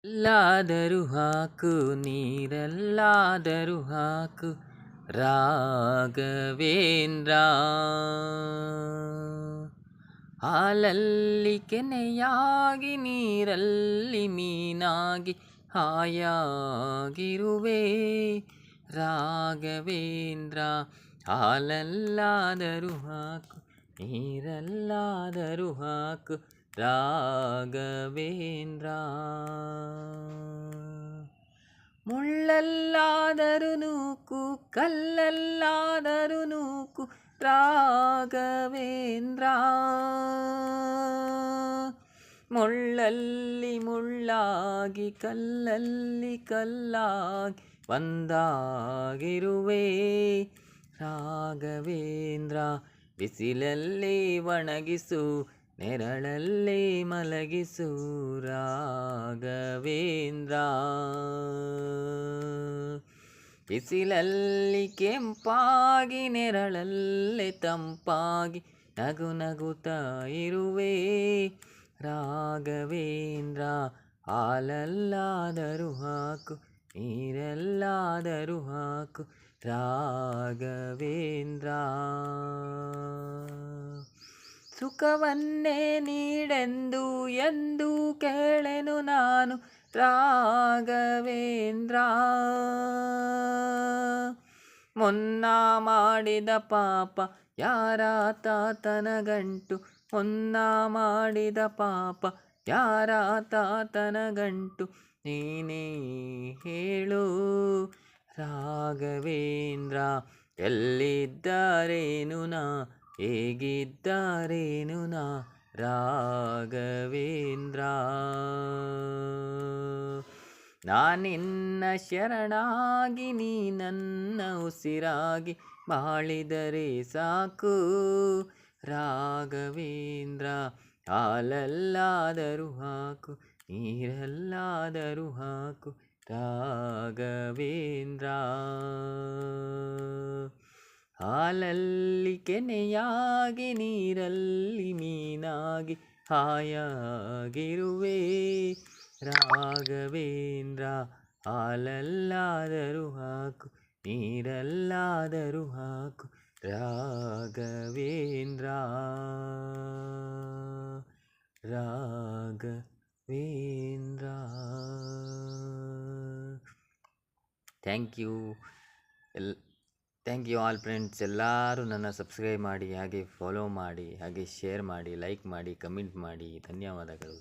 ಎಲ್ಲಾದರೂ ಹಾಕು ನೀರಲ್ಲಾದರೂ ಹಾಕು ರಾಘವೇಂದ್ರ. ಹಾಲಲ್ಲಿ ಕೆನೆಯಾಗಿ ನೀರಲ್ಲಿ ಮೀನಾಗಿ ಹಾಯಾಗಿರುವೆ ರಾಘವೇಂದ್ರ. ಹಾಲಲ್ಲಾದರೂ ಹಾಕು ನೀರಲ್ಲಾದರೂ ಹಾಕು ರಾಘವೇಂದ್ರ. ಮುಳ್ಳಲ್ಲಾದರೂ ನೂಕು ಕಲ್ಲಲ್ಲಾದರೂ ನೂಕು ರಾಘವೇಂದ್ರ. ಮುಳ್ಳಲ್ಲಿ ಮುಳ್ಳಾಗಿ ಕಲ್ಲಲ್ಲಿ ಕಲ್ಲಾಗಿ ಒಂದಾಗಿರುವೆ ರಾಘವೇಂದ್ರ. ಬಿಸಿಲಲ್ಲಿ ಒಣಗಿಸು ನೆರಳಲ್ಲಿ ಮಲಗಿಸು ರಾಘವೇಂದ್ರ. ಬಿಸಿಲಲ್ಲಿ ಕೆಂಪಾಗಿ ನೆರಳಲ್ಲಿ ತಂಪಾಗಿ ನಗು ನಗುತ್ತಾ ಇರುವೆ ರಾಘವೇಂದ್ರ. ಹಾಲಲ್ಲಾದರೂ ಹಾಕು ನೀರಲ್ಲಾದರೂ ಹಾಕು ರಾಘವೇಂದ್ರ. ಸುಖವನ್ನೇ ನೀಡೆಂದು ಎಂದು ಕೇಳೆನು ನಾನು ರಾಘವೇಂದ್ರ. ಮುನ್ನ ಮಾಡಿದ ಪಾಪ ಯಾರ ತಾತನ ಗಂಟು ಮುನ್ನ ಮಾಡಿದ ಪಾಪ ಯಾರ ತಾತನ ಗಂಟು ನೀನೇ ಹೇಳು ರಾಘವೇಂದ್ರ. ಎಲ್ಲಿದ್ದಾರೇನು ನಾ ಹೇಗಿದ್ದಾರೇನು ನಾ ರಾಘವೇಂದ್ರ. ನಾನಿನ್ನ ಶರಣಾಗಿ ನೀ ನನ್ನ ಉಸಿರಾಗಿ ಬಾಳಿದರೆ ಸಾಕು ರಾಘವೇಂದ್ರ. ಹಾಲಲ್ಲಾದರೂ ಹಾಕು ನೀರಲ್ಲಾದರೂ ಹಾಕು ರಾಘವೇಂದ್ರ. ಹಾಲಲ್ಲಿ ಕೆನೆಯಾಗಿ ನೀರಲ್ಲಿ ಮೀನಾಗಿ ಹಾಯಾಗಿರುವೆ ರಾಘವೇಂದ್ರ. ಹಾಲಲ್ಲಾದರೂ ಹಾಕು ನೀರಲ್ಲಾದರೂ ಹಾಕು Raghavendra. Raghavendra. Thank you all friends. ಎಲ್ಲರೂ ನನ್ನ ಸಬ್ಸ್ಕ್ರೈಬ್ ಮಾಡಿ, ಹಾಗೆ ಫಾಲೋ ಮಾಡಿ, ಹಾಗೆ ಶೇರ್ ಮಾಡಿ, ಲೈಕ್ ಮಾಡಿ, ಕಮೆಂಟ್ ಮಾಡಿ. ಧನ್ಯವಾದಗಳು.